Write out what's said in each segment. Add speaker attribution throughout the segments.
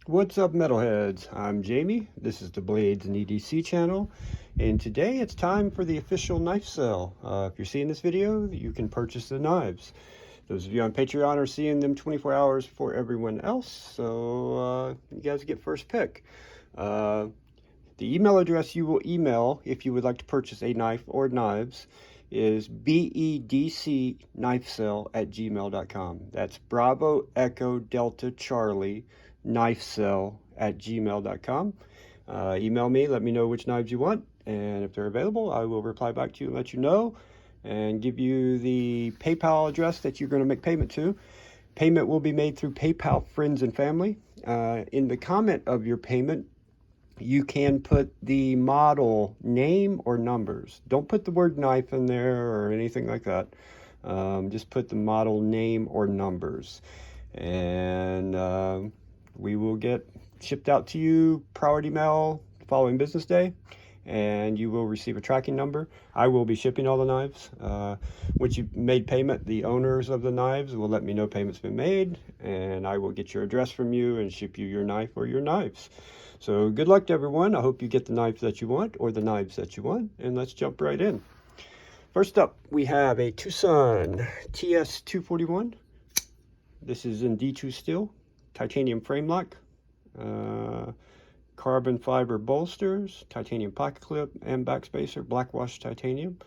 Speaker 1: What's up, metalheads? I'm Jamie. This is the Blades and EDC channel, and today it's time for the official knife sale. If you're seeing this video, you can purchase the knives. Those of you on Patreon are seeing them 24 hours before everyone else, so you guys get first pick. The email address you will email if you would like to purchase a knife or knives is bedcknifesale@gmail.com. That's Bravo Echo Delta Charlie knifesale@gmail.com. Email me, let me know which knives you want, and if they're available, I will reply back to you and let you know, and give you the PayPal address that you're going to make payment to. Payment will be made through PayPal Friends and Family. In the comment of your payment, you can put the model name or numbers. Don't put the word knife in there or anything like that. Just put the model name or numbers, and we will get shipped out to you priority mail the following business day, and you will receive a tracking number. I will be shipping all the knives. Once you've made payment, the owners of the knives will let me know payment's been made, and I will get your address from you and ship you your knife or your knives. So good luck to everyone. I hope you get the knife that you want or the knives that you want, and let's jump right in. First up, we have a Twosun TS241. This is in D2 steel, titanium frame lock, carbon fiber bolsters, titanium pocket clip and backspacer, black wash titanium.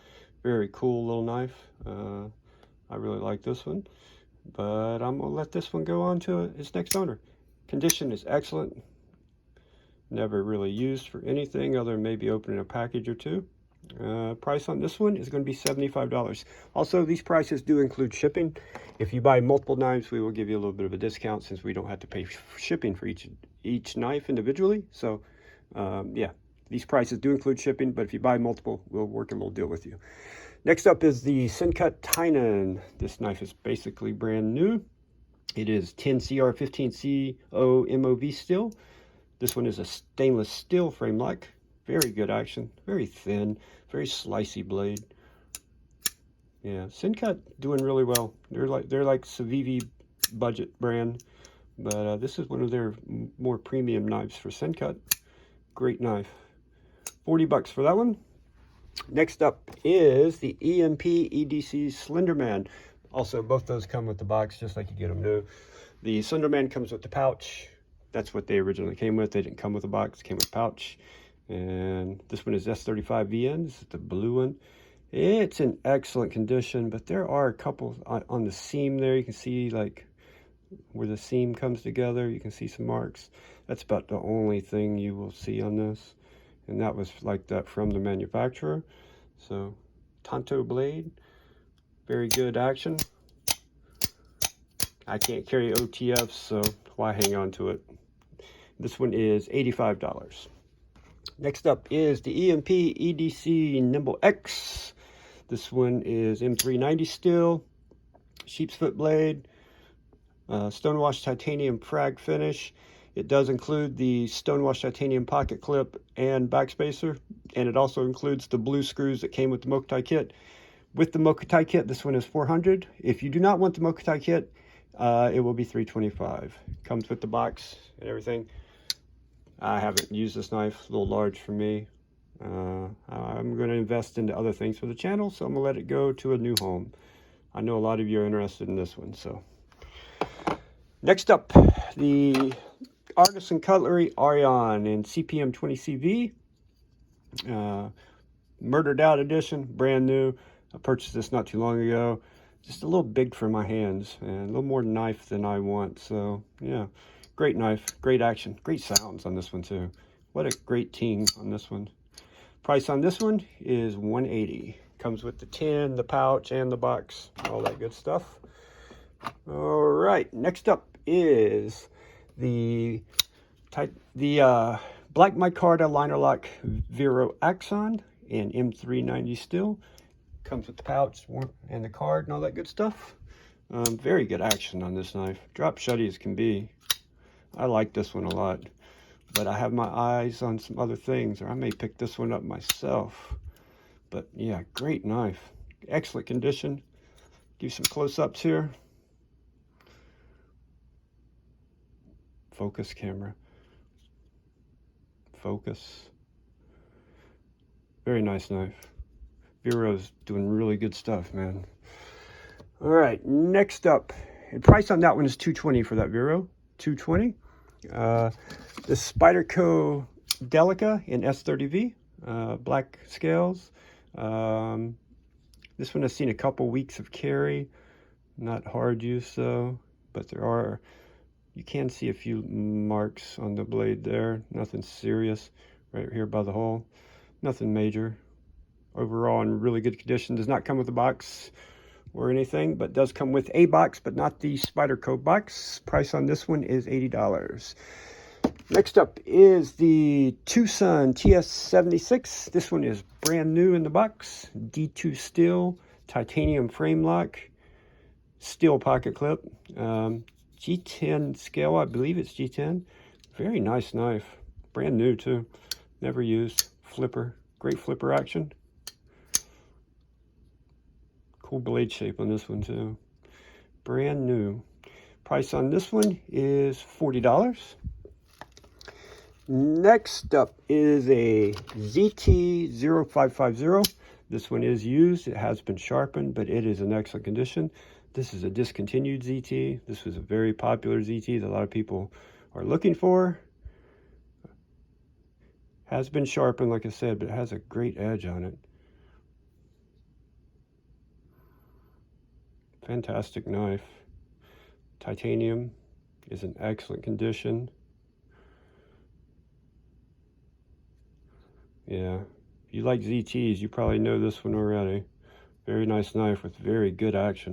Speaker 1: Very cool little knife. I really like this one, but I'm gonna let this one go on to its next owner. Condition is excellent. Never really used for anything other than maybe opening a package or two. Price on this one is going to be $75. Also, these prices do include shipping. If you buy multiple knives, we will give you a little bit of a discount since we don't have to pay for shipping for each knife individually. So yeah, these prices do include shipping, but if you buy multiple, we'll work a little deal with you. Next up is the Sencut Tynan. This knife is basically brand new. It is 10CR15CO MOV steel. This one is a stainless steel frame lock. Very good action, very thin, very slicey blade. Yeah, Sencut doing really well. They're like Civivi budget brand, but this is one of their more premium knives for Sencut. Great knife. 40 bucks for that one. Next up is the EMP EDC Slenderman. Also, both those come with the box, just like you get them new. The Slenderman comes with the pouch. That's what they originally came with. They didn't come with a box, came with a pouch. And this one is S35VN. This is the blue one. It's in excellent condition, but there are a couple on the seam there. You can see like where the seam comes together. You can see some marks. That's about the only thing you will see on this. And that was like that from the manufacturer. So, Tanto blade. Very good action. I can't carry OTFs, so why hang on to it? This one is $85. Next up is the EMP EDC Nymble X. This one is M390 steel, sheep's foot blade, stonewashed titanium frag finish. It does include the stonewashed titanium pocket clip and backspacer, and it also includes the blue screws that came with the Mokutai kit. With the Mokutai kit, this one is $400. If you do not want the Mokutai kit, it will be $325. Comes with the box and everything. I haven't used this knife, a little large for me. I'm going to invest into other things for the channel, so I'm going to let it go to a new home. I know a lot of you are interested in this one. So, next up, the Artisan Cutlery Arion in CPM 20CV. Murdered Out edition, brand new. I purchased this not too long ago. Just a little big for my hands, and a little more knife than I want. So, yeah. Great knife, great action, great sounds on this one too. What a great ting on this one. Price on this one is $180. Comes with the tin, the pouch, and the box. All that good stuff. All right, next up is the Black Micarta liner lock Vero Axon in M390 steel. Comes with the pouch and the card and all that good stuff. Very good action on this knife. Drop shutty as can be. I like this one a lot, but I have my eyes on some other things, or I may pick this one up myself. But yeah, great knife. Excellent condition. Give you some close-ups here. Focus camera. focus. Very nice knife. Vero's doing really good stuff, man. All right, next up, the price on that one is $220 for that Vero, $220. The Spyderco Delica in S30V, black scales. This one has seen a couple weeks of carry, not hard use though, but you can see a few marks on the blade there, nothing serious. Right here by the hole, nothing major. Overall in really good condition. Does not come with a box or anything, but does come with a box, but not the Spyderco box. Price on this one is $80. Next up is the Twosun TS76. This one is brand new in the box. D2 steel, titanium frame lock, steel pocket clip, G10 scale, I believe it's G10. Very nice knife, brand new too, never used. Flipper, great flipper action. Cool blade shape on this one too. Brand new. Price on this one is $40. Next up is a ZT0550. This one is used. It has been sharpened, but it is in excellent condition. This is a discontinued ZT. This was a very popular ZT that a lot of people are looking for. Has been sharpened, like I said, but it has a great edge on it. Fantastic knife. Titanium is in excellent condition. Yeah, if you like ZTs, you probably know this one already. Very nice knife with very good action.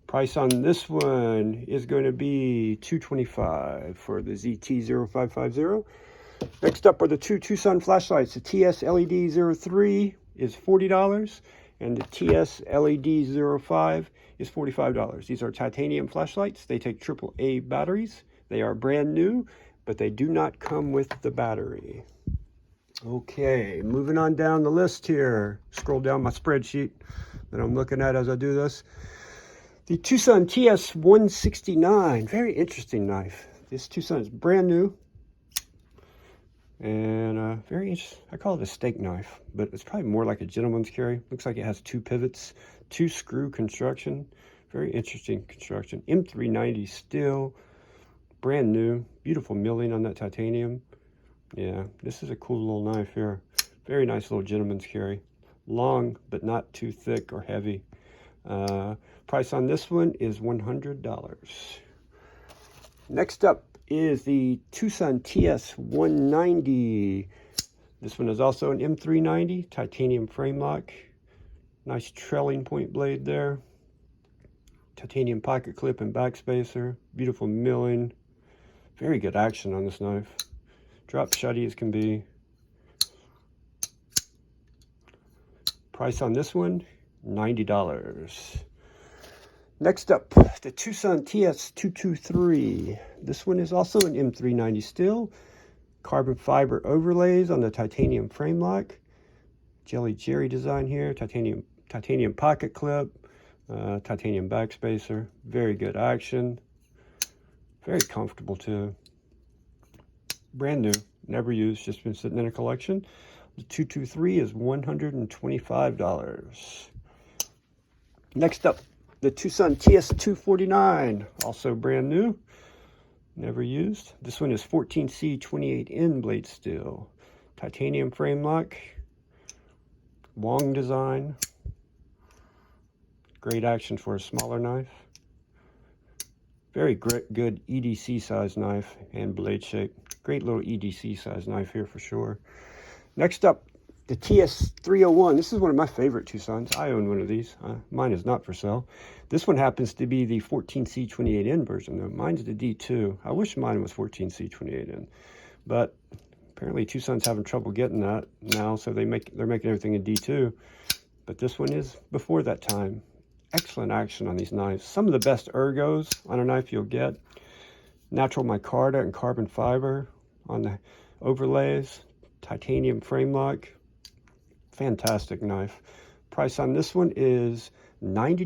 Speaker 1: Price on this one is going to be $225 for the ZT0550. Next up are the two Twosun flashlights. The TS LED 03 is $40. And the TS LED 05 is $45. These are titanium flashlights. They take AAA batteries. They are brand new, but they do not come with the battery. Okay, moving on down the list here. Scroll down my spreadsheet that I'm looking at as I do this. The Twosun TS169, very interesting knife. This Twosun is brand new. And very interesting. I call it a steak knife, but it's probably more like a gentleman's carry. Looks like it has two pivots, two screw construction. Very interesting construction. M390 steel, brand new. Beautiful milling on that titanium. Yeah, this is a cool little knife here. Very nice little gentleman's carry. Long, but not too thick or heavy. Price on this one is $100. Next up is the Twosun TS190. This one is also an M390, titanium frame lock. Nice trailing point blade there. Titanium pocket clip and backspacer. Beautiful milling. Very good action on this knife. Drop shutty as can be. Price on this one, $90. Next up, the Twosun TS223. This one is also an M390 steel. Carbon fiber overlays on the titanium frame lock. Jelly Jerry design here. Titanium pocket clip. Titanium backspacer. Very good action. Very comfortable too. Brand new. Never used. Just been sitting in a collection. The 223 is $125. Next up, the Twosun TS249, also brand new, never used. This one is 14C 28N blade steel, titanium frame lock, long design, great action for a smaller knife. Very good EDC size knife and blade shape. Great little EDC size knife here for sure. Next up, the TS301. This is one of my favorite Twosuns. I own one of these. Mine is not for sale. This one happens to be the 14C28N version, though. Mine's the D2. I wish mine was 14C28N. But apparently Twosun's having trouble getting that now, so they're making everything in D2. But this one is before that time. Excellent action on these knives. Some of the best ergos on a knife you'll get. Natural micarta and carbon fiber on the overlays. Titanium frame lock. Fantastic knife. Price on this one is $90.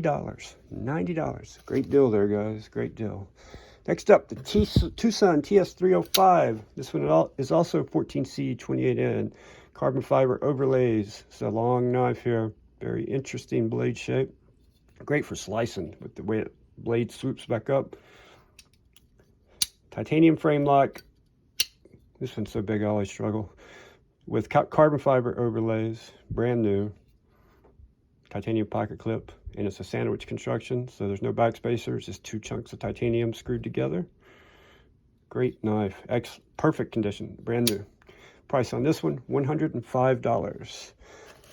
Speaker 1: $90. Great deal there, guys. Great deal. Next up, the Twosun TS305. This one is also 14C 28N. Carbon fiber overlays. It's a long knife here. Very interesting blade shape. Great for slicing with the way it blade swoops back up. Titanium frame lock. This one's so big I always struggle. With carbon fiber overlays. Brand new. Titanium pocket clip, and it's a sandwich construction, so there's no backspacers, just 2 chunks of titanium screwed together. Great knife, perfect condition, brand new. Price on this one, $105.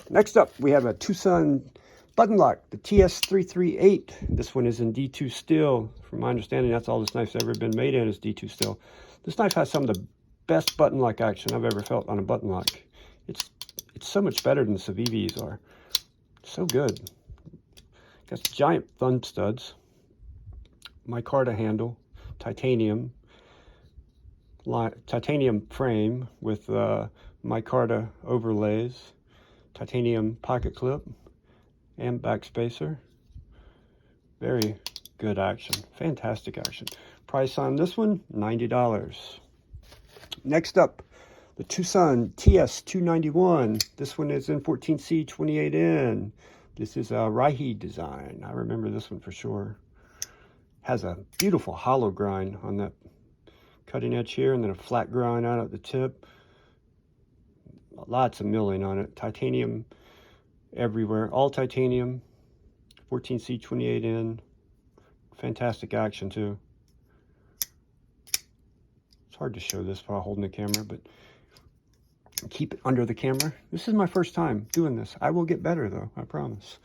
Speaker 1: Next up, we have a Twosun button lock, the TS338. This one is in D2 steel. From my understanding, that's all this knife's ever been made in is D2 steel. This knife has some of the best button lock action I've ever felt on a button lock. It's so much better than the Savivs are. So good. Got giant thumb studs, micarta handle, titanium frame with micarta overlays, titanium pocket clip, and backspacer. Very good action. Fantastic action. Price on this one, $90. Next up, the Twosun TS291. This one is in 14C 28N. This is a Raihi design. I remember this one for sure. Has a beautiful hollow grind on that cutting edge here, and then a flat grind out at the tip. Lots of milling on it. Titanium everywhere. All titanium. 14C 28N. Fantastic action too. It's hard to show this while holding the camera, but keep it under the camera. This is my first time doing this. I will get better though, I promise.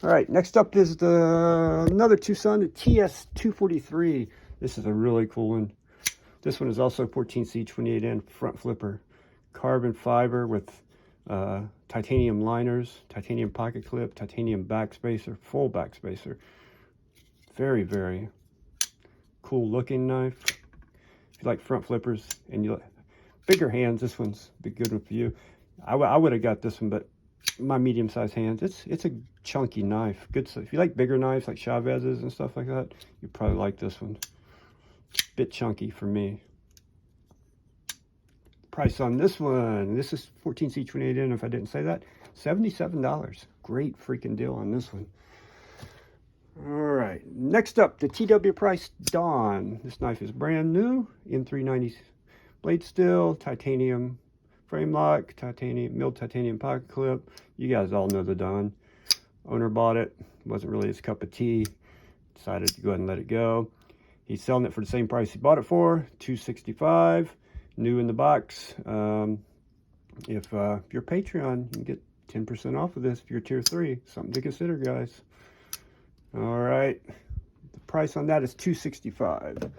Speaker 1: All right, next up is another Twosun, the TS243. This is a really cool one. This one is also 14C 28N front flipper. Carbon fiber with titanium liners, titanium pocket clip, titanium backspacer, full backspacer. Very, very cool looking knife. If you like front flippers and you like bigger hands, this one's be good one for you. I would have got this one, but my medium-sized hands, it's a chunky knife. Good stuff. If you like bigger knives like Chavez's and stuff like that, you probably like this one. Bit chunky for me. Price on this one, this is 14C 28N if I didn't say that, $77. Great freaking deal on this one. All right, next up, the TW Price Dawn. This knife is brand new, M390 blade steel, titanium frame lock, milled titanium pocket clip. You guys all know the Dawn. Owner bought it, wasn't really his cup of tea. Decided to go ahead and let it go. He's selling it for the same price he bought it for, $265, new in the box. If you're Patreon, you can get 10% off of this if you're tier 3. Something to consider, guys. All right, the price on that is $265.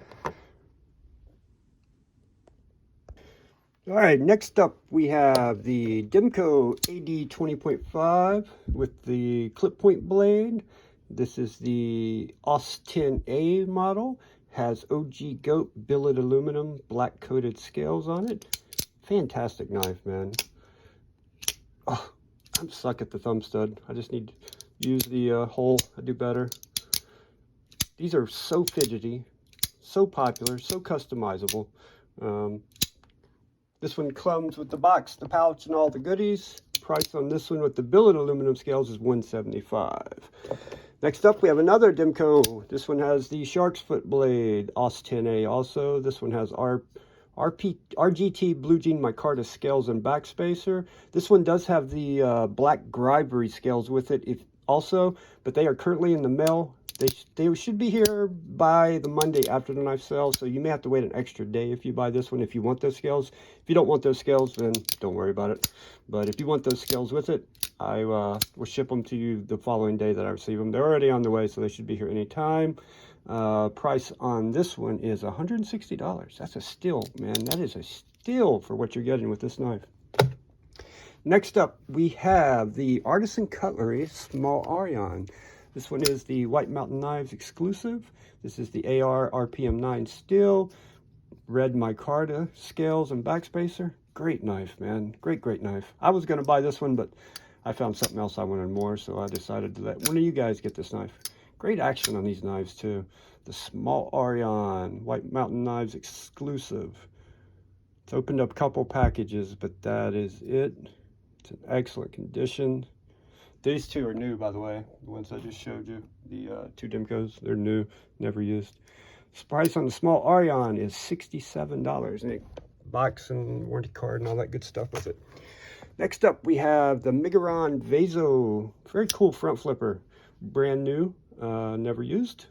Speaker 1: All right, next up we have the Demko AD 20.5 with the clip point blade. This is the OS 10A model. Has OG goat billet aluminum black coated scales on it. Fantastic knife, man. Oh, I'm stuck at the thumb stud. I just need to use the hole. I do better. These are so fidgety, so popular, so customizable. This one comes with the box, the pouch, and all the goodies. Price on this one with the billet aluminum scales is $175. Next up, we have another Demko. This one has the Shark's Foot blade, OS 10A also. This one has RGT Blue Jean Micarta scales and backspacer. This one does have the black Grivery scales with it also, but they are currently in the mail. They should be here by the Monday after the knife sells, so you may have to wait an extra day if you buy this one, if you want those scales. If you don't want those scales, then don't worry about it. But if you want those scales with it, I will ship them to you the following day that I receive them. They're already on the way, so they should be here anytime. Price on this one is $160. That's a steal, man. That is a steal for what you're getting with this knife. Next up, we have the Artisan Cutlery Small Arion. This one is the White Mountain Knives exclusive. This is the AR RPM 9 steel, red micarta scales and backspacer. Great knife, man. Great knife. I was going to buy this one, but I found something else I wanted more, so I decided to let one of you guys get this knife. Great action on these knives too. The small Arion White Mountain Knives exclusive. It's opened up a couple packages, but that is it. It's in excellent condition. These two are new, by the way. The ones I just showed you, the two Demkos, they're new, never used. Price on the small Arion is $67, and it box and warranty card and all that good stuff with it. Next up, we have the Miguron Vazo. Very cool front flipper, brand new, never used.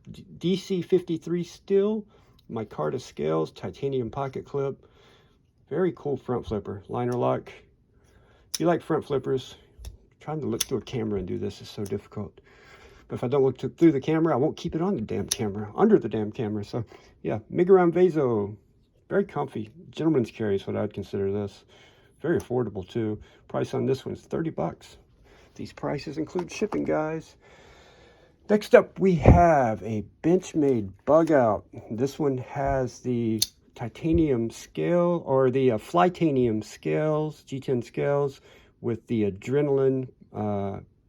Speaker 1: DC 53 steel, Micarta scales, titanium pocket clip. Very cool front flipper, liner lock. If you like front flippers, trying to look through a camera and do this is so difficult. But if I don't look through the camera, I won't keep it on the damn camera, under the damn camera. So yeah, Miguron Vazo, very comfy. Gentleman's carry is what I'd consider this. Very affordable too. Price on this one is 30 bucks. These prices include shipping, guys. Next up, we have a Benchmade Bugout. This one has the titanium scale, or the Flytanium scales, G10 scales, with the adrenaline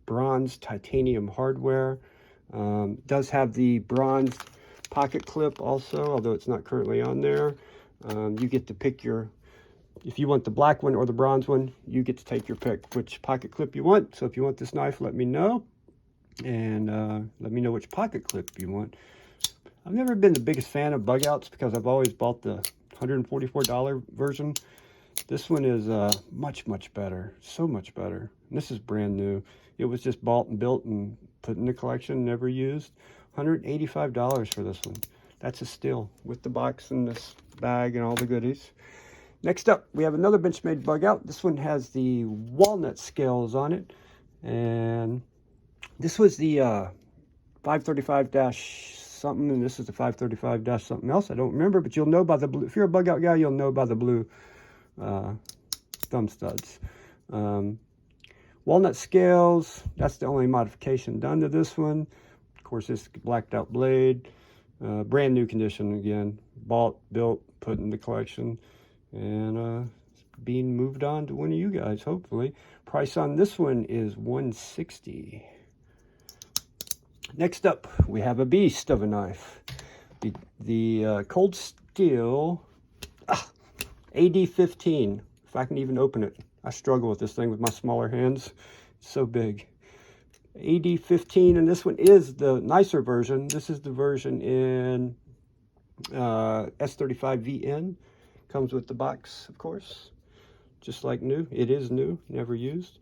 Speaker 1: bronze titanium hardware. Does have the bronze pocket clip also, although it's not currently on there. You get to pick your, if you want the black one or the bronze one, you get to take your pick which pocket clip you want. So if you want this knife, let me know. And let me know which pocket clip you want. I've never been the biggest fan of Bugouts because I've always bought the $144 version. This one is much, much better. So much better. And this is brand new. It was just bought and built and put in the collection, never used. $185 for this one. That's a steal with the box and this bag and all the goodies. Next up, we have another Benchmade Bugout. This one has the walnut scales on it. And this was the 535-something, and this is the 535-something else. I don't remember, but you'll know by the blue. If you're a Bugout guy, you'll know by the blue thumb studs. Walnut scales, that's the only modification done to this one. Of course, this blacked out blade. Brand new condition again. Bought, built, put in the collection. And being moved on to one of you guys, hopefully. Price on this one is $160. Next up, we have a beast of a knife. The Cold Steel AD15. If I can even open it. I struggle with this thing with my smaller hands. It's so big. AD15, and this one is the nicer version. This is the version in S35VN. Comes with the box, of course. Just like new. It is new, never used.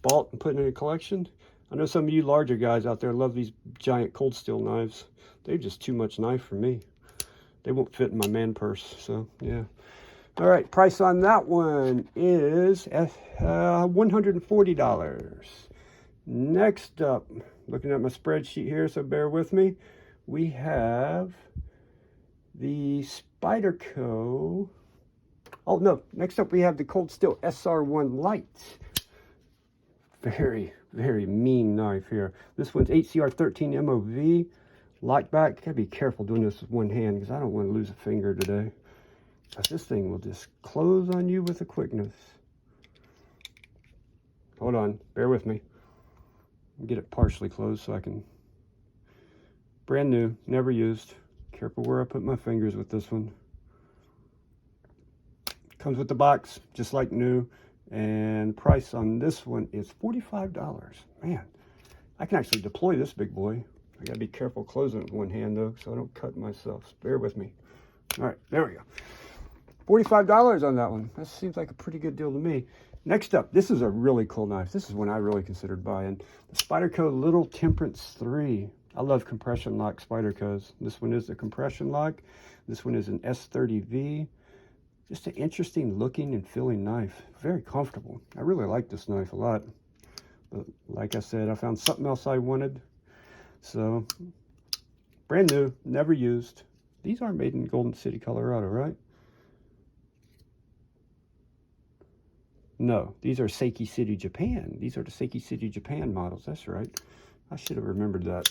Speaker 1: Bought and put in a collection. I know some of you larger guys out there love these giant Cold Steel knives. They're just too much knife for me. They won't fit in my man purse, so yeah. All right, price on that one is $140. Next up, looking at my spreadsheet here, so bear with me. We have the Spyderco. Oh no, next up we have the Cold Steel SR1 Light. Very, very mean knife here. This one's HCR13 MOV. Lock back. Gotta be careful doing this with one hand because I don't want to lose a finger today. Because this thing will just close on you with a quickness. Hold on, bear with me. Get it partially closed so I can. Brand new, never used. Careful where I put my fingers with this one. Comes with the box, just like new. And price on this one is $45. Man, I can actually deploy this big boy. I gotta be careful closing it with one hand though, so I don't cut myself. Bear with me. All right, there we go. $45 on that one. That seems like a pretty good deal to me. Next up, this is a really cool knife. This is one I really considered buying. The Spyderco Little Temperance 3. I love compression lock Spydercos. This one is the compression lock. This one is an S30V. Just an interesting looking and feeling knife. Very comfortable. I really like this knife a lot. But like I said, I found something else I wanted. So, brand new, never used. These are made in Golden City, Colorado, right? No, these are Seiki City, Japan. These are the Seiki City, Japan models. That's right. I should have remembered that.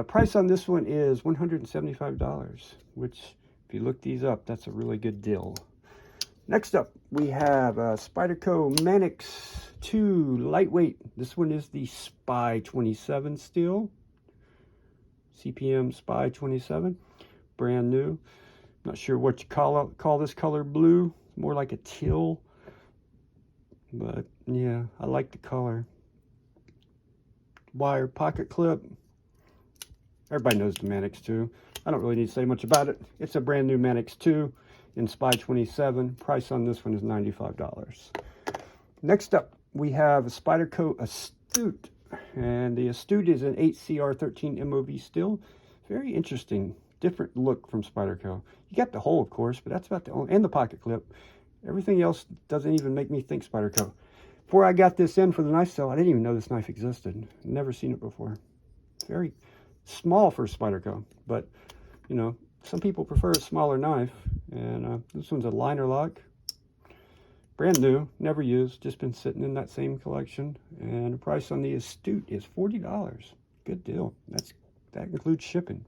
Speaker 1: Price on this one is $175, which, if you look these up, that's a really good deal. Next up, we have Spyderco Manix 2 lightweight. This one is the Spy 27 steel. CPM Spy 27, brand new. Not sure what you call this color blue. More like a teal, but yeah, I like the color. Wire pocket clip. Everybody knows the Mannix 2. I don't really need to say much about it. It's a brand new Mannix 2 in Spy 27. Price on this one is $95. Next up, we have a Spyderco Astute. And the Astute is an 8CR13 MOV steel. Very interesting, different look from Spyderco. You got the hole, of course, but that's about the only, and the pocket clip. Everything else doesn't even make me think Spyderco. Before I got this in for the knife sale, I didn't even know this knife existed. Never seen it before. Very small for Spyderco, but you know, some people prefer a smaller knife. And this one's a liner lock. Brand new, never used, just been sitting in that same collection. And the price on the Astute is $40. Good deal. That includes shipping.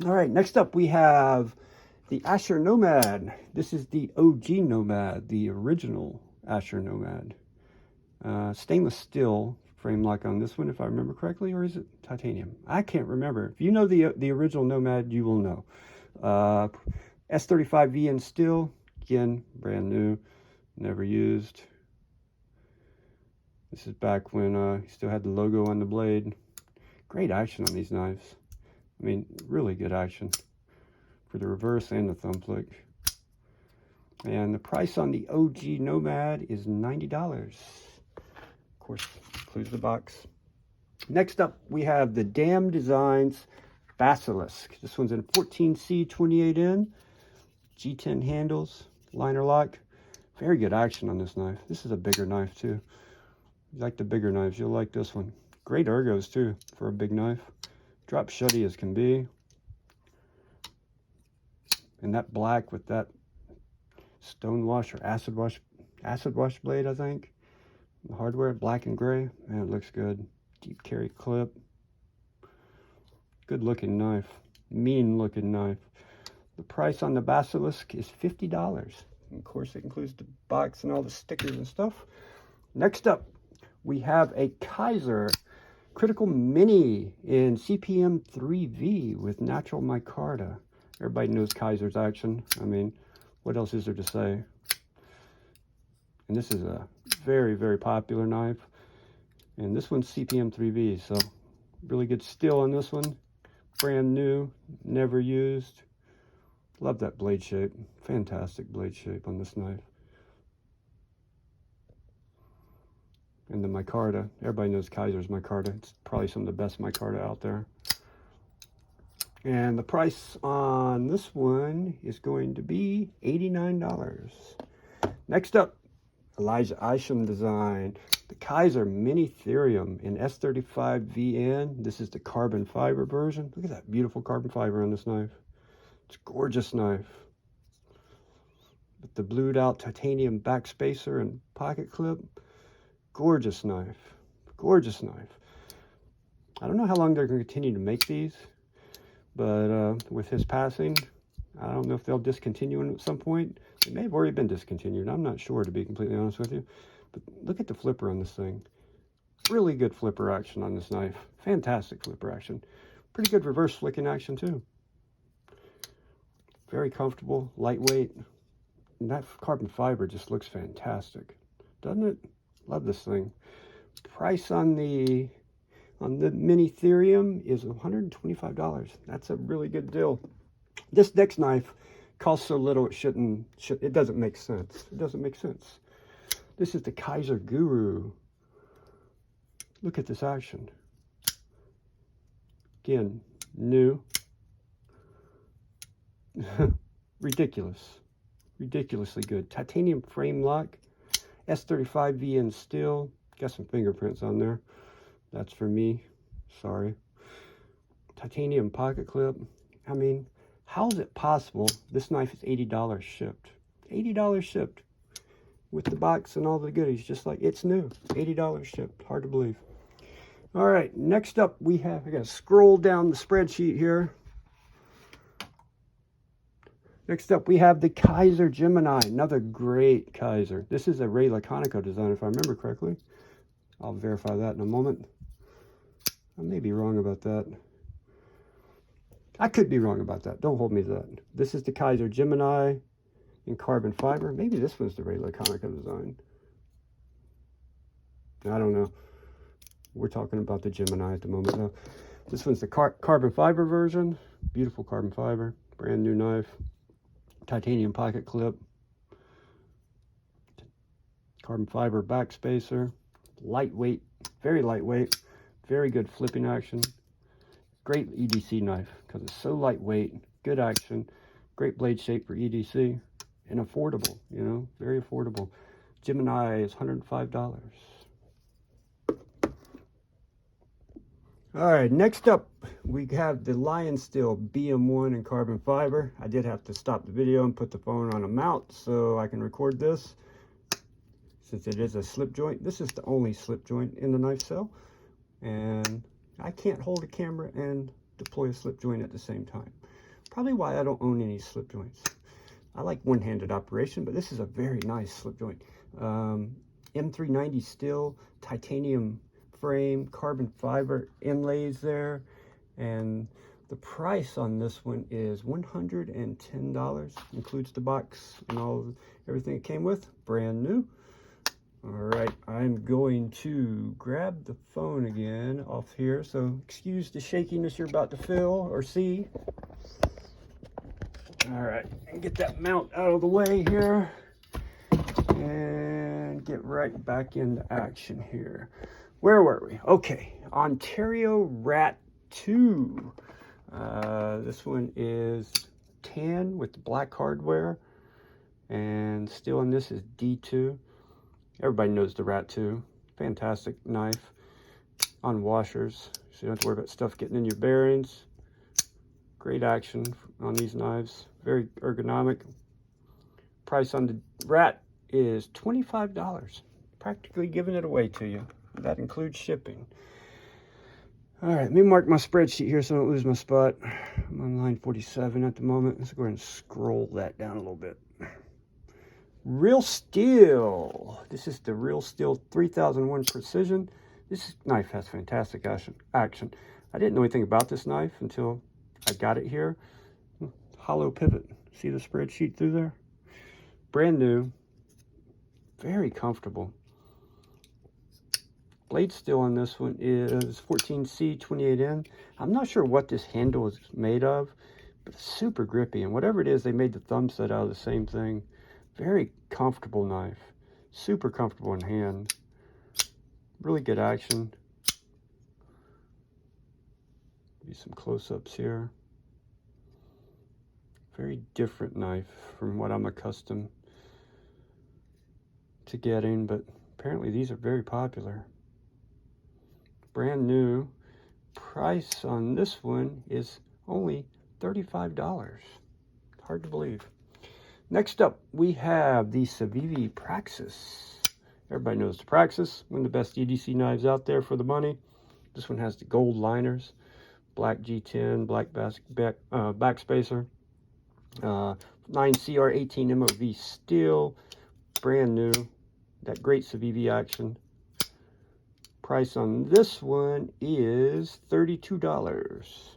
Speaker 1: All right, next up we have the Asher Nomad. This is the OG Nomad, the original Asher Nomad. Stainless steel frame lock on this one, if I remember correctly, or is it titanium? I can't remember. If you know the original Nomad, you will know. S35V in steel, again, brand new, never used. This is back when you still had the logo on the blade. Great action on these knives. I mean, really good action for the reverse and the thumb flick. And the price on the OG Nomad is $90. Of course, includes the box. Next up, we have the Dam Designs Basilisk. This one's in 14C 28N. G10 handles, liner lock. Very good action on this knife. This is a bigger knife too. You like the bigger knives, you'll like this one. Great ergos too for a big knife. Drop shutty as can be. And that black with that stone wash or acid wash blade, I think. The hardware, black and gray. Man, it looks good. Deep carry clip. Good looking knife. Mean looking knife. The price on the Basilisk is $50. And of course, it includes the box and all the stickers and stuff. Next up, we have a Kaiser Critical Mini in CPM 3V with natural micarta. Everybody knows Kaiser's action. I mean, what else is there to say? And this is a very, very popular knife. And this one's CPM 3V, so really good steel on this one. Brand new, never used. Love that blade shape. Fantastic blade shape on this knife. And the micarta. Everybody knows Kaiser's micarta. It's probably some of the best micarta out there. And the price on this one is going to be $89. Next up, Elijah Isham design. The Kaiser Mini Therium in S35VN. This is the carbon fiber version. Look at that beautiful carbon fiber on this knife. It's a gorgeous knife. With the blued out titanium backspacer and pocket clip. Gorgeous knife. Gorgeous knife. I don't know how long they're going to continue to make these. But with his passing, I don't know if they'll discontinue them at some point. They may have already been discontinued. I'm not sure, to be completely honest with you. But look at the flipper on this thing. Really good flipper action on this knife. Fantastic flipper action. Pretty good reverse flicking action, too. Very comfortable, lightweight. And that carbon fiber just looks fantastic, doesn't it? Love this thing. Price on the Mini Therium is $125. That's a really good deal. This next knife costs so little it doesn't make sense. It doesn't make sense. This is the Kaiser Guru. Look at this action. Again, new. Ridiculous. Ridiculously good. Titanium frame lock. S35V in steel. Got some fingerprints on there. That's for me. Sorry. Titanium pocket clip. I mean, how is it possible this knife is $80 shipped? $80 shipped. With the box and all the goodies. Just like it's new. $80 shipped. Hard to believe. All right. Next up we have, I got to scroll down the spreadsheet here. Next up, we have the Kaiser Gemini, another great Kaiser. This is a Ray Laconico design, if I remember correctly. I'll verify that in a moment. I may be wrong about that. I could be wrong about that. Don't hold me to that. This is the Kaiser Gemini in carbon fiber. Maybe this one's the regular Konica design. I don't know. We're talking about the Gemini at the moment though. This one's the carbon fiber version. Beautiful carbon fiber. Brand new knife. Titanium pocket clip. Carbon fiber back spacer. Lightweight. Very lightweight. Very good flipping action. Great EDC knife because it's so lightweight. Good action. Great blade shape for EDC. And affordable, you know, very affordable. Gemini is $105. All right, next up, we have the Lion Steel BM1 in carbon fiber. I did have to stop the video and put the phone on a mount so I can record this. Since it is a slip joint, this is the only slip joint in the knife cell. And I can't hold a camera and deploy a slip joint at the same time. Probably why I don't own any slip joints. I like one-handed operation, but this is a very nice slip joint. M390 steel, titanium frame, carbon fiber inlays there, and the price on this one is $110. Includes the box and everything it came with, brand new. All right, I'm going to grab the phone again off here, so excuse the shakiness you're about to feel or see. All right, and get that mount out of the way here and get right back into action here. Where were we? Okay, Ontario Rat 2. This one is tan with the black hardware, and still in this is D2. Everybody knows the Rat 2. Fantastic knife on washers, so you don't have to worry about stuff getting in your bearings. Great action on these knives. Very ergonomic. Price on the Rat is $25. Practically giving it away to you. That includes shipping. All right, let me mark my spreadsheet here so I don't lose my spot. I'm on line 47 at the moment. Let's go ahead and scroll that down a little bit. Real Steel. This is the Real Steel 3001 Precision. This knife has fantastic action. I didn't know anything about this knife until I got it here. Hollow pivot. See the spreadsheet through there? Brand new. Very comfortable. Blade steel on this one is 14C 28N. I'm not sure what this handle is made of, but it's super grippy. And whatever it is, they made the thumb set out of the same thing. Very comfortable knife. Super comfortable in hand. Really good action. Give you some close-ups here. Very different knife from what I'm accustomed to getting, but apparently these are very popular. Brand new. Price on this one is only $35. Hard to believe. Next up, we have the Civivi Praxis. Everybody knows the Praxis, one of the best EDC knives out there for the money. This one has the gold liners, black G10, black backspacer, 9CR18 MOV steel, brand new. That great Civivi action. Price on this one is $32.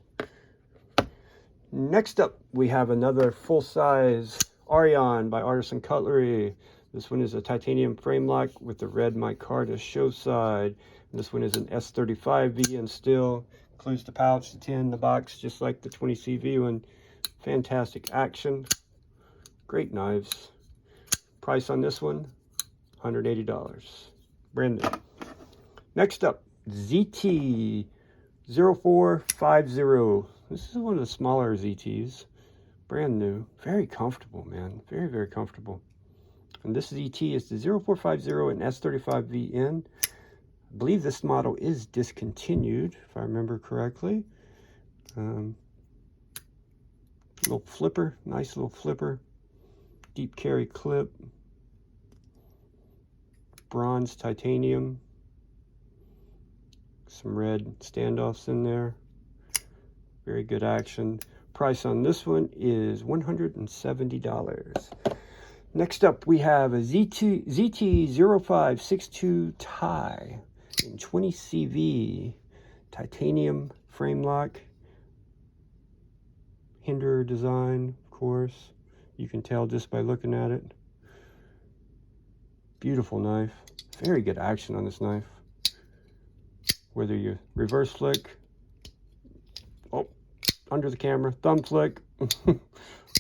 Speaker 1: Next up, we have another full-size Arion by Artisan Cutlery. This one is a titanium frame lock with the red micarta show side. And this one is an S35V and still includes the pouch, the tin, the box, just like the 20CV one. Fantastic action. Great knives. Price on this one, $180. Brand new. Next up, ZT0450. This is one of the smaller ZTs. Brand new. Very comfortable, man. Very, very comfortable. And this ZT is the 0450 and S35VN. I believe this model is discontinued, if I remember correctly. Little flipper. Nice little flipper. Deep carry clip. Bronze titanium. Some red standoffs in there. Very good action. Price on this one is $170. Next up, we have a ZT0562 tie in 20CV. titanium frame lock. Hinder design, of course. You can tell just by looking at it. Beautiful knife. Very good action on this knife. Whether you reverse flick, oh, under the camera, thumb flick,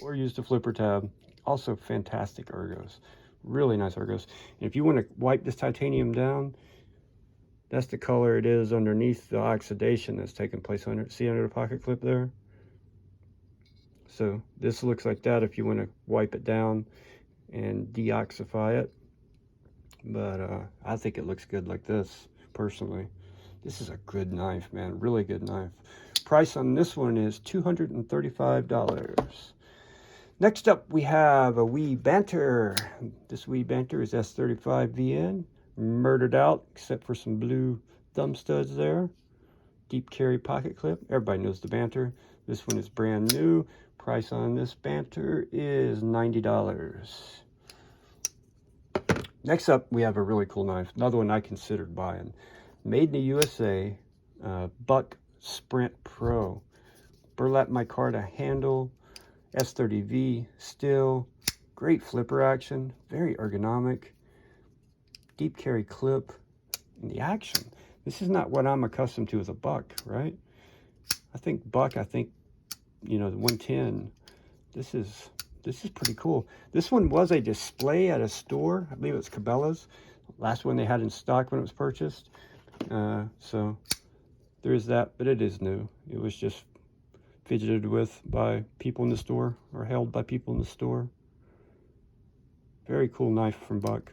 Speaker 1: or use the flipper tab. Also fantastic ergos. Really nice ergos. And if you want to wipe this titanium down, that's the color it is underneath the oxidation that's taking place under, see under the pocket clip there? So this looks like that if you want to wipe it down and deoxify it. But I think it looks good like this, personally. This is a good knife, man. Really good knife. Price on this one is $235. Next up, we have a Wee Banter. This Wee Banter is S35VN. Murdered out, except for some blue thumb studs there. Deep carry pocket clip. Everybody knows the Banter. This one is brand new. Price on this Banter is $90. Next up, we have a really cool knife. Another one I considered buying. Made in the USA, Buck Sprint Pro. Burlap micarta handle, S30V steel, great flipper action, very ergonomic, deep carry clip, and the action. This is not what I'm accustomed to as a Buck, right? I think Buck, you know, the 110. This is pretty cool. This one was a display at a store. I believe it's Cabela's. Last one they had in stock when it was purchased. So there is that, but it is new. It was just fidgeted with by people in the store, or held by people in the store. Very cool knife from Buck.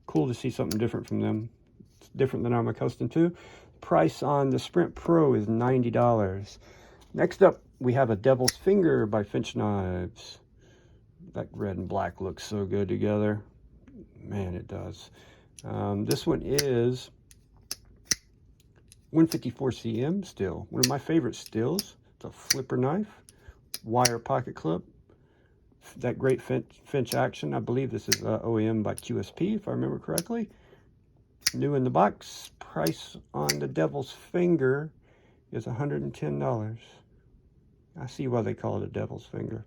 Speaker 1: Cool to see something different from them. It's different than I'm accustomed to. Price on the Sprint Pro is $90. Next up, we have a Devil's Finger by Finch Knives. That red and black looks so good together. Man, it does. This one is 154 cm steel. One of my favorite steels. It's a flipper knife. Wire pocket clip. That great Finch action. I believe this is OEM by QSP, if I remember correctly. New in the box. Price on the Devil's Finger is $110. I see why they call it a Devil's Finger.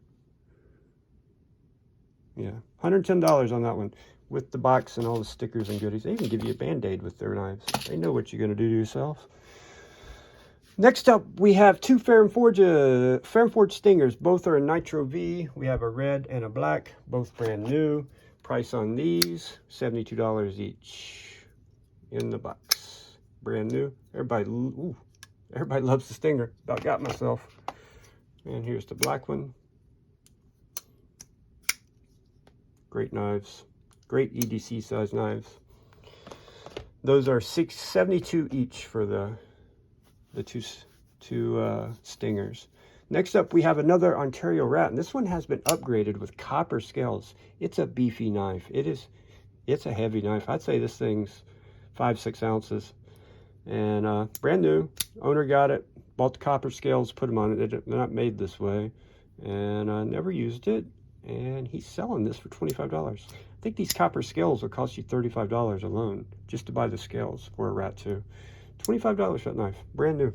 Speaker 1: Yeah, $110 on that one. With the box and all the stickers and goodies. They even give you a Band-Aid with their knives. They know what you're going to do to yourself. Next up, we have two Ferrum-Forged Stingers. Both are a Nitro V. We have a red and a black. Both brand new. Price on these, $72 each. In the box. Brand new. Everybody loves the Stinger. About got myself. And here's the black one. Great knives. Great EDC size knives. Those are $672 each for the two Stingers. Next up, we have another Ontario Rat, and this one has been upgraded with copper scales. It's a beefy knife. It's a heavy knife. I'd say this thing's 5-6 ounces, and brand new. Owner got it, bought the copper scales, put them on it. They're not made this way, and I never used it. And he's selling this for $25. I think these copper scales will cost you $35 alone just to buy the scales for a Rat 2. $25 for that knife, brand new.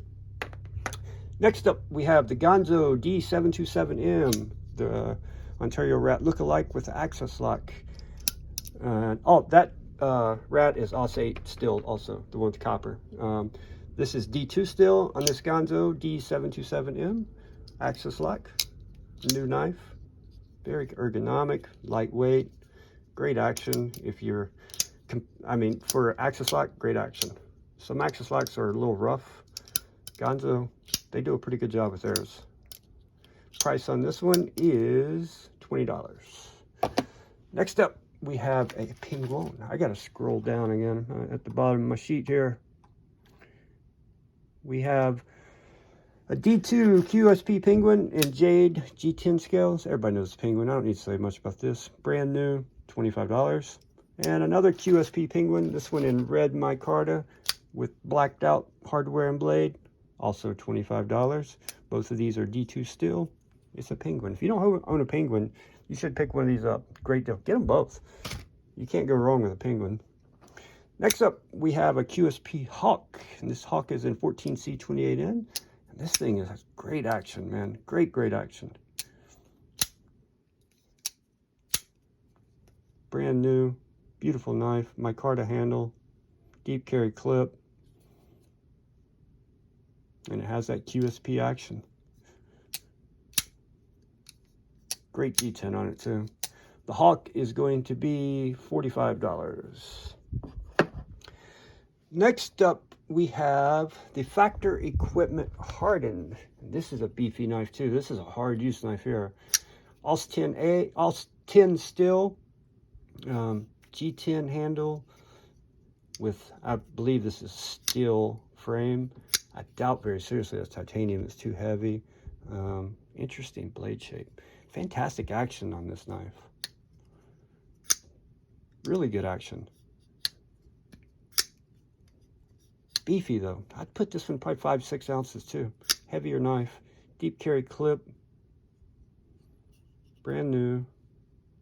Speaker 1: Next up, we have the Gonzo D727M, the Ontario Rat look-alike with access lock. Oh, that Rat is Aus-8 still, also the one with copper. This is D2 still on this Gonzo D727M, access lock, new knife. Very ergonomic, lightweight, great action. If you're, for access lock, great action. Some access locks are a little rough. Gonzo, they do a pretty good job with theirs. Price on this one is $20. Next up, we have a Penguin. I gotta scroll down again at the bottom of my sheet here. We have a D2 QSP Penguin in Jade G10 scales. Everybody knows the Penguin. I don't need to say much about this. Brand new, $25. And another QSP Penguin. This one in red micarta with blacked out hardware and blade. Also $25. Both of these are D2 steel. It's a Penguin. If you don't own a Penguin, you should pick one of these up. Great deal. Get them both. You can't go wrong with a Penguin. Next up, we have a QSP Hawk, and this Hawk is in 14C28N. And this thing has great action, man. Great action. Brand new, beautiful knife, micarta handle, deep carry clip, and it has that QSP action. Great D10 on it too. The Hawk is going to be $45. Next up, we have the Factor Equipment Hardened. This is a beefy knife too. This is a hard use knife here. AUS-10 steel, G10 handle with, I believe this is steel frame. I doubt very seriously that's titanium. It's too heavy. Interesting blade shape. Fantastic action on this knife. Really good action. Beefy though. I'd put this one probably 5-6 ounces too. Heavier knife. Deep carry clip. Brand new.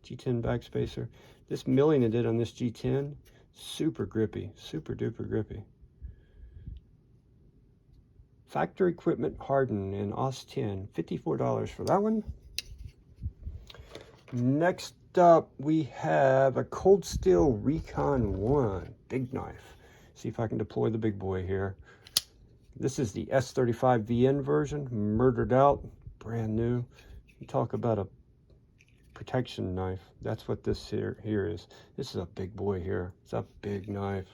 Speaker 1: G10 backspacer. This milling I did on this G10, super grippy. Super duper grippy. Factor Equipment Hardened in AUS-10. $54 for that one. Next up, we have a Cold Steel Recon 1. Big knife. See if I can deploy the big boy here. This is the S35VN version. Murdered out. Brand new. You talk about a protection knife. That's what this here is. This is a big boy here. It's a big knife.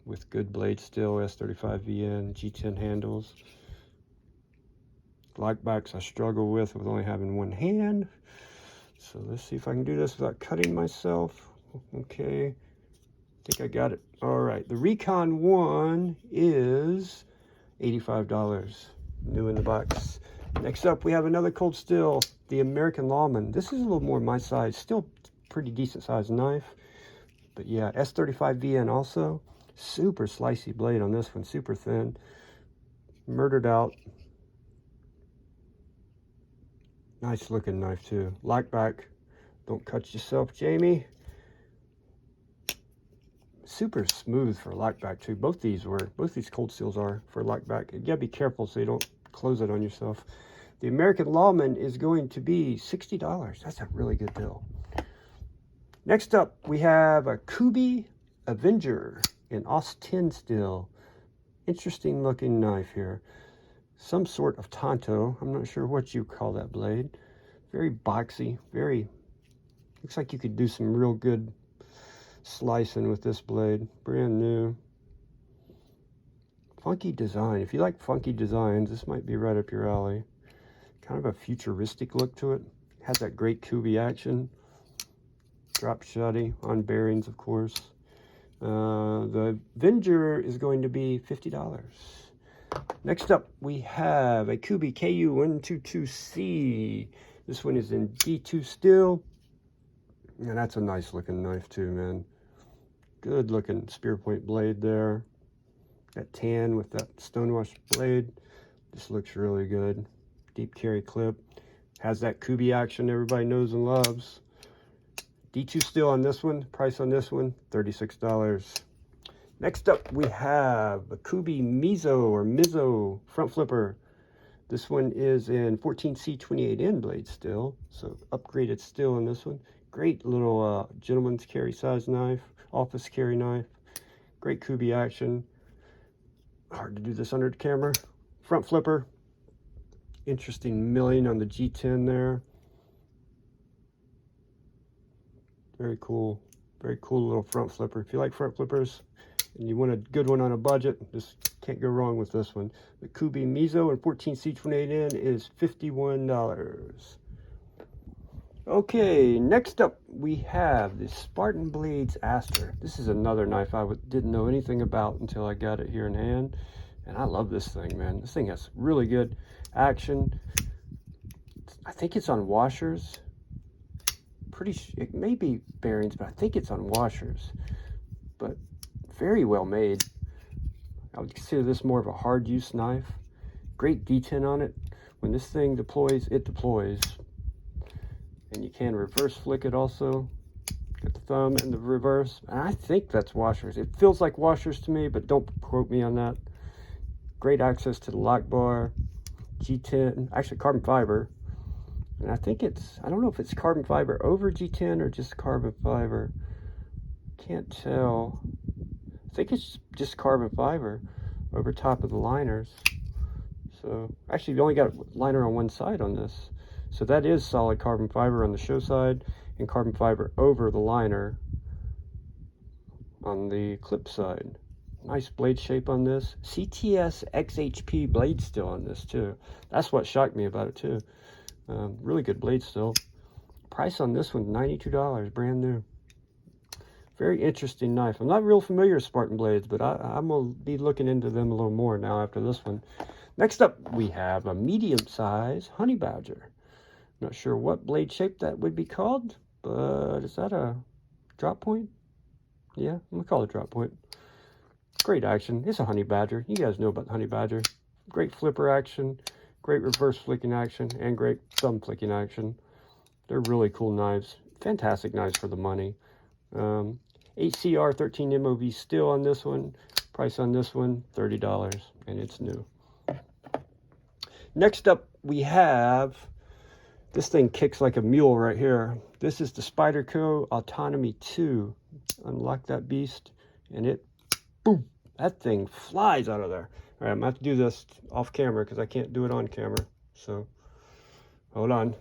Speaker 1: With good blade steel, S35VN, G10 handles. Lockbacks I struggle with only having one hand. So let's see if I can do this without cutting myself. Okay, I think I got it. All right, the Recon 1 is $85, new in the box. Next up, we have another Cold Steel, the American Lawman. This is a little more my size, still pretty decent sized knife. But yeah, S35VN also. Super slicey blade on this one, super thin. Murdered out. Nice looking knife too. Lockback. Don't cut yourself, Jamie. Super smooth for lockback too. Both these Cold Steels are for lockback. You gotta be careful so you don't close it on yourself. The American Lawman is going to be $60. That's a really good deal. Next up, we have a Kubi Avenger in AUS-10 steel. Interesting looking knife here. Some sort of Tonto. I'm not sure what you call that blade. Very boxy. Looks like you could do some real good slicing with this blade. Brand new. Funky design. If you like funky designs, this might be right up your alley. Kind of a futuristic look to it. Has that great Kubi action. Drop shutty on bearings, of course. The Avenger is going to be $50. Next up, we have a Kubi KU122C. This one is in D2 steel. And that's a nice looking knife too, man. Good looking spear point blade there. That tan with that stonewash blade. This looks really good. Deep carry clip. Has that Kubi action everybody knows and loves. D2 steel on this one. Price on this one, $36. Next up, we have a Kubi Mizo front flipper. This one is in 14C28N blade steel, so upgraded steel on this one. Great little gentleman's carry size knife, office carry knife. Great Kubi action. Hard to do this under the camera. Front flipper. Interesting milling on the G10 there. Very cool little front flipper. If you like front flippers and you want a good one on a budget, just can't go wrong with this one. The Kubi Mizo in 14C28N is $51. Okay, next up we have the Spartan Blades Aster. This is another knife I didn't know anything about until I got it here in hand. And I love this thing, man. This thing has really good action. I think it's on washers. It may be bearings, but I think it's on washers. But very well made. I would consider this more of a hard use knife. Great D10 on it. When this thing deploys, it deploys. And you can reverse flick it also. Got the thumb and the reverse. I think that's washers. It feels like washers to me, but don't quote me on that. Great access to the lock bar. G10, actually carbon fiber. And I think it's, I don't know if it's carbon fiber over G10 or just carbon fiber. Can't tell. I think it's just carbon fiber over top of the liners. So actually, you only got a liner on one side on this. So that is solid carbon fiber on the show side and carbon fiber over the liner on the clip side. Nice blade shape on this. CTS XHP blade steel on this too. That's what shocked me about it too. Really good blade steel. Price on this one, $92, brand new. Very interesting knife. I'm not real familiar with Spartan blades, but I'm going to be looking into them a little more now after this one. Next up, we have a medium-sized honey badger. Not sure what blade shape that would be called, but is that a drop point? Yeah, I'm going to call it drop point. Great action. It's a honey badger. You guys know about the honey badger. Great flipper action, great reverse flicking action, and great thumb flicking action. They're really cool knives. Fantastic knives for the money. 8CR 13 MOV steel on this one. Price on this one, $30, and it's new. Next up, we have, this thing kicks like a mule right here. This is the Spyderco Autonomy 2. Unlock that beast, and it, boom, that thing flies out of there. All right, I'm going to have to do this off camera because I can't do it on camera. So, hold on.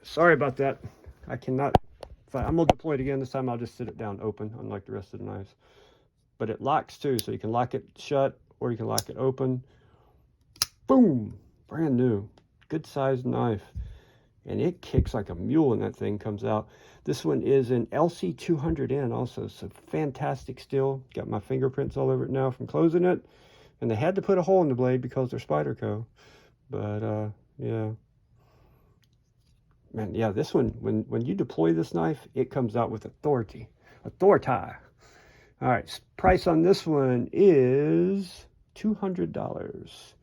Speaker 1: Sorry about that. I cannot, I'm going to deploy it again. This time I'll just sit it down open, unlike the rest of the knives. But it locks too, so you can lock it shut or you can lock it open. Boom! Brand new. Good sized knife. And it kicks like a mule when that thing comes out. This one is an LC200N also, so fantastic steel. Got my fingerprints all over it now from closing it. And they had to put a hole in the blade because they're Spyderco. But, yeah. Man, yeah, this one, when you deploy this knife, it comes out with authority. Authority. All right, price on this one is $200.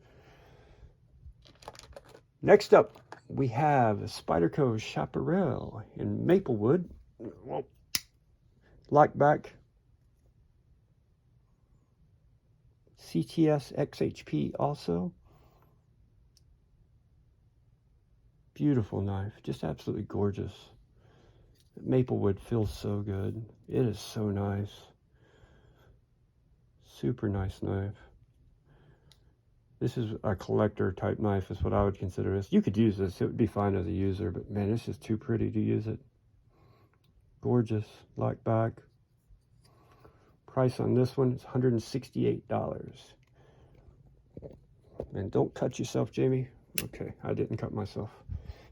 Speaker 1: Next up, we have a Spyderco Chaparral in Maplewood. Lockback. CTS XHP also. Beautiful knife, just absolutely gorgeous. Maplewood feels so good. It is so nice. Super nice knife. This is a collector type knife is what I would consider this. You could use this, it would be fine as a user, but man, it's just too pretty to use it. Gorgeous, lock back. Price on this one is $168. And don't cut yourself, Jamie. Okay, I didn't cut myself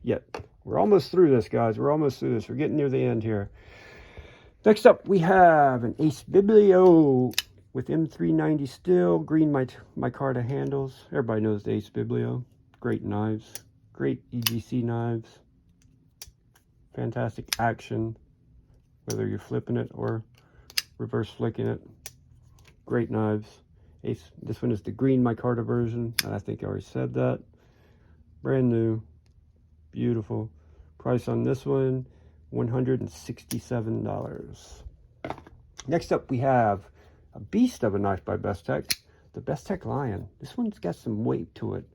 Speaker 1: yet. We're almost through this, guys. We're almost through this. We're getting near the end here. Next up, we have an Ace Biblio with M390 steel, green micarta handles. Everybody knows the Ace Biblio. Great knives. Great EDC knives. Fantastic action, whether you're flipping it or reverse flicking it. Great knives. Ace, this one is the green micarta version. I think I already said that. Brand new. Beautiful. Price on this one, $167. Next up, we have a beast of a knife by Bestech, the Bestech Lion. This one's got some weight to it.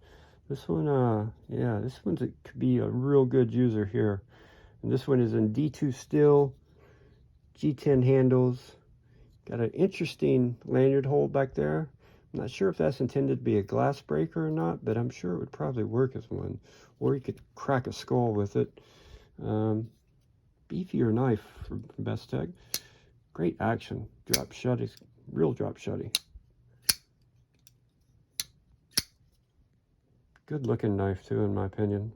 Speaker 1: This one, yeah, this one's could be a real good user here. And this one is in D2 steel, G10 handles. Got an interesting lanyard hole back there. I'm not sure if that's intended to be a glass breaker or not, but I'm sure it would probably work as one. Or you could crack a skull with it. Beefier knife from Bestech. Great action. Drop shutty. Real drop shutty. Good looking knife too, in my opinion.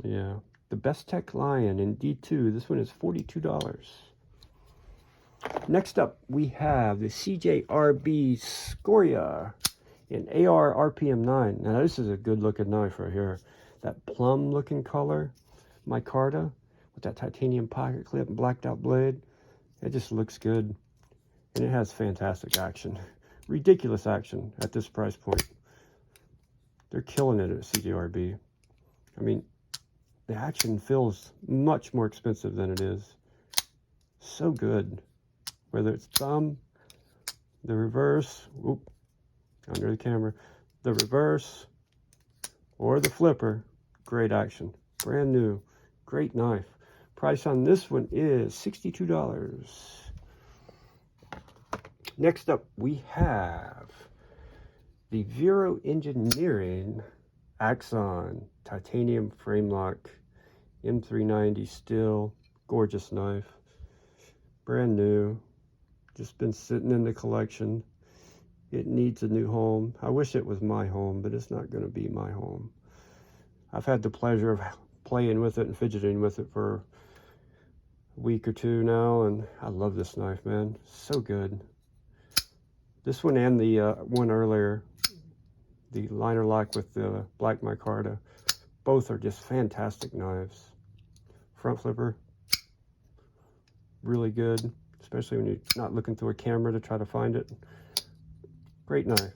Speaker 1: Yeah. The Bestech Lion in D2. This one is $42. Next up, we have the CJRB Scoria in AR RPM 9. Now, this is a good looking knife right here. That plum looking color, micarta, with that titanium pocket clip and blacked out blade. It just looks good. And it has fantastic action. Ridiculous action at this price point. They're killing it at CJRB. I mean, the action feels much more expensive than it is. So good. Whether it's thumb, the reverse, oop, under the camera, the reverse, or the flipper, great action. Brand new, great knife. Price on this one is $62. Next up, we have the Vero Engineering Axon titanium frame lock M390 steel. Gorgeous knife. Brand new. Just been sitting in the collection. It needs a new home. I wish it was my home, but it's not going to be my home. I've had the pleasure of playing with it and fidgeting with it for a week or two now, and I love this knife, man. So good. This one and the one earlier, the liner lock with the black micarta, both are just fantastic knives. Front flipper, really good, especially when you're not looking through a camera to try to find it. Great knife.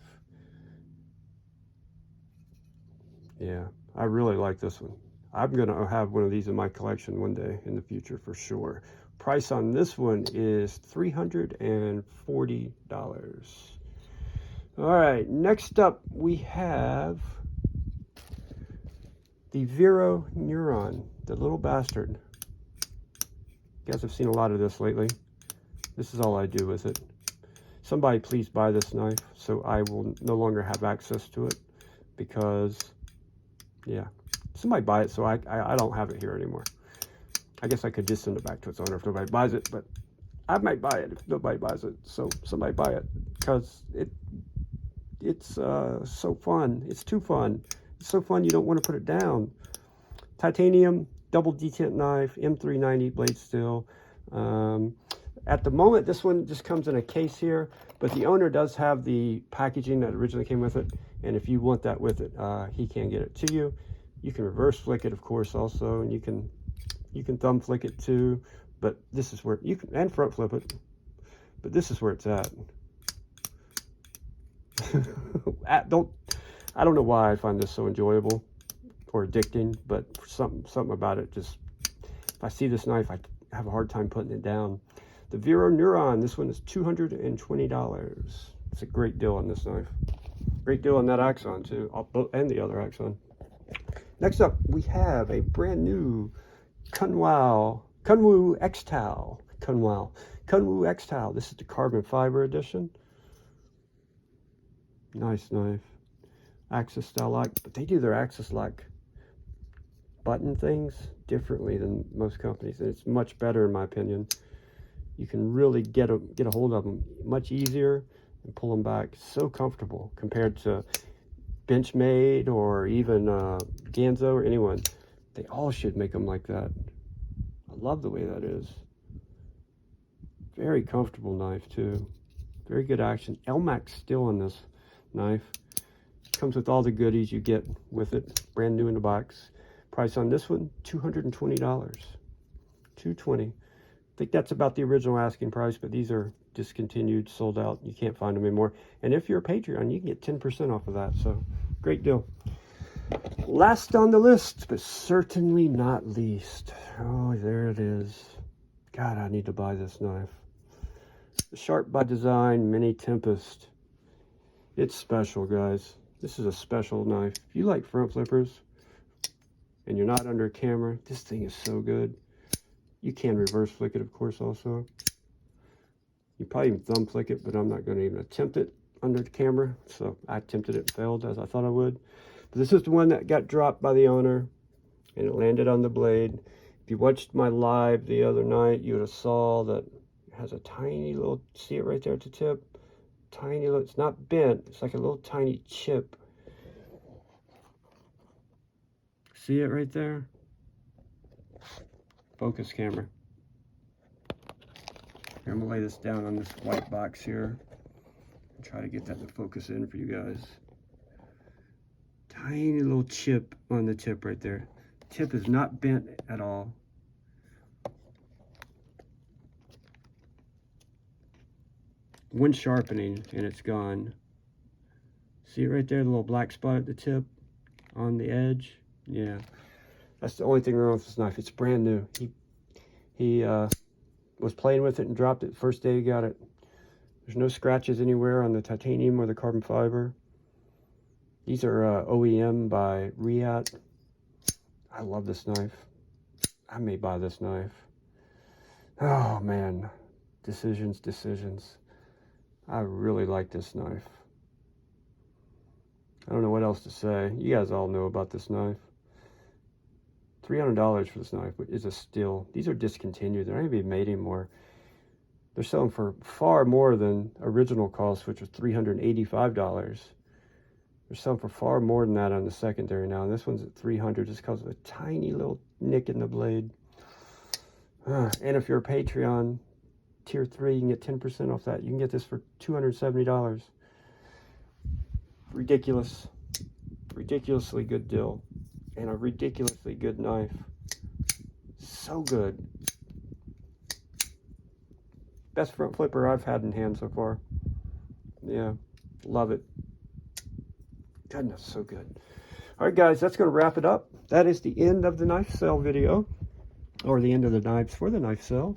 Speaker 1: Yeah, I really like this one. I'm gonna have one of these in my collection one day in the future for sure. Price on this one is $340. All right, next up we have the Vero Neuron, the little bastard. You guys have seen a lot of this lately. This is all I do with it. Somebody please buy this knife so I will no longer have access to it, because, yeah, somebody buy it so I don't have it here anymore. I guess I could just send it back to its owner if nobody buys it, but I might buy it if nobody buys it. So somebody buy it, because it's so fun. It's too fun. It's so fun you don't want to put it down. Titanium, double detent knife, M390 blade steel. At the moment, this one just comes in a case here, but the owner does have the packaging that originally came with it, and if you want that with it, he can get it to you. You can reverse flick it, of course, also, and you can thumb flick it too, but this is where you can, and front flip it, but this is where it's at. I don't know why I find this so enjoyable or addicting, but something about it just, if I see this knife, I have a hard time putting it down. The Vero Neuron, this one is $220. It's a great deal on this knife. Great deal on that Axon too, and the other Axon. Next up, we have a brand new Kunwu X-Tal. Kunwu X-Tal. This is the carbon fiber edition. Nice knife. Axis style lock, but they do their Axis lock button things differently than most companies, and it's much better in my opinion. You can really get a hold of them much easier and pull them back. So comfortable compared to Benchmade or even Ganzo or anyone. They all should make them like that. I love the way that is. Very comfortable knife too. Very good action. Elmax steel on this knife. Comes with all the goodies you get with it. Brand new in the box. Price on this one, $220. $220. I think that's about the original asking price, but these are discontinued, sold out. You can't find them anymore. And if you're a Patreon, you can get 10% off of that. So, great deal. Last on the list, but certainly not least. Oh, there it is. God, I need to buy this knife. The Sharp by Design Mini Tempest. It's special, guys. This is a special knife. If you like front flippers and you're not under camera, this thing is so good. You can reverse flick it, of course, also. You probably even thumb flick it, but I'm not going to even attempt it under the camera. So I attempted it and failed, as I thought I would. But this is the one that got dropped by the owner, and it landed on the blade. If you watched my live the other night, you would have saw that it has a tiny little, see it right there at the tip? Tiny little, it's not bent, it's like a little tiny chip. See it right there? Focus camera. Here, I'm gonna lay this down on this white box here and try to get that to focus in for you guys. Tiny little chip on the tip right there. Tip is not bent at all. One sharpening and it's gone. See it right there, the little black spot at the tip on the edge? Yeah. That's the only thing wrong with this knife. It's brand new. He was playing with it and dropped it the first day he got it. There's no scratches anywhere on the titanium or the carbon fiber. These are OEM by Riat. I love this knife. I may buy this knife. Oh man, decisions. I really like this knife. I don't know what else to say. You guys all know about this knife. $300 for this knife is a steal. These are discontinued. They're not even made anymore. They're selling for far more than original cost, which was $385. They're selling for far more than that on the secondary now. And this one's at $300 just because of a tiny little nick in the blade. And if you're a Patreon tier 3, you can get 10% off that. You can get this for $270. Ridiculous. Ridiculously good deal. And a ridiculously good knife. So good. Best front flipper I've had in hand so far. Yeah, love it. Goodness, so good. All right, guys, that's going to wrap it up. That is the end of the knife sale video, or the end of the knives for the knife sale.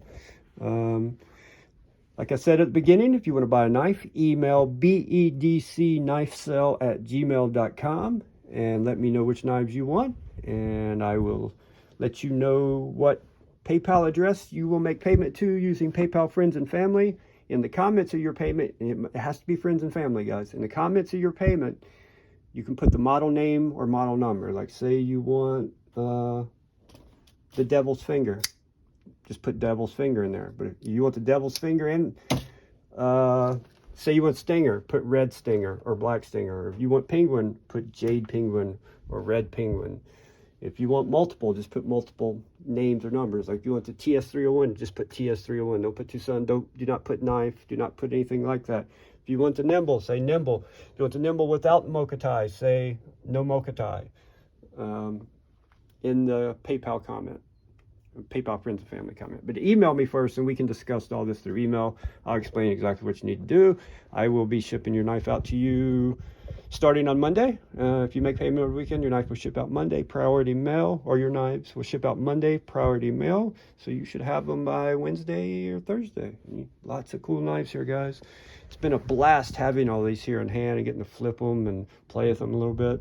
Speaker 1: Like I said at the beginning, if you want to buy a knife, email bedcknifesale@gmail.com and let me know which knives you want, and I will let you know what PayPal address you will make payment to using PayPal Friends and Family. In the comments of your payment, it has to be friends and family, guys. In the comments of your payment, you can put the model name or model number. Like, say you want the Devil's Finger, just put Devil's Finger in there. But if you want the Devil's Finger in, say you want Stinger, put Red Stinger or Black Stinger. Or if you want Penguin, put Jade Penguin or Red Penguin. If you want multiple, just put multiple names or numbers. Like if you want the TS301, just put TS301. Don't put Twosun. Do not put knife. Do not put anything like that. If you want the Nymble, say Nymble. If you want the Nymble without Mokatai, say no Mokatai. In the PayPal comment. PayPal Friends and Family comment. But email me first and we can discuss all this through email. I'll explain exactly what you need to do. I will be shipping your knife out to you starting on Monday. If you make payment over the weekend, your knife will ship out Monday, priority mail, or your knives will ship out Monday, priority mail. So you should have them by Wednesday or Thursday. Lots of cool knives here, guys. It's been a blast having all these here in hand and getting to flip them and play with them a little bit.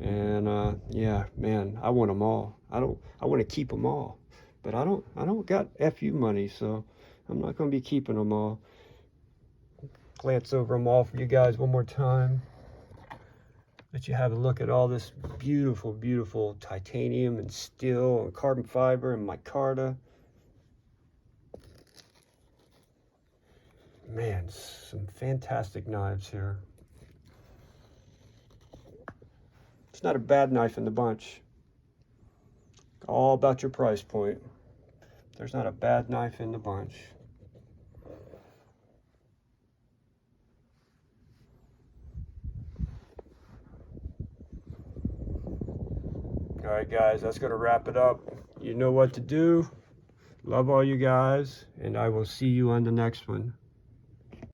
Speaker 1: And yeah, man, I want them all. I want to keep them all. But I don't got FU money, so I'm not going to be keeping them all. Glance over them all for you guys one more time. Let you have a look at all this beautiful, beautiful titanium and steel and carbon fiber and micarta. Man, some fantastic knives here. It's not a bad knife in the bunch. All about your price point. There's not a bad knife in the bunch. All right, guys, that's going to wrap it up. You know what to do. Love all you guys, and I will see you on the next one.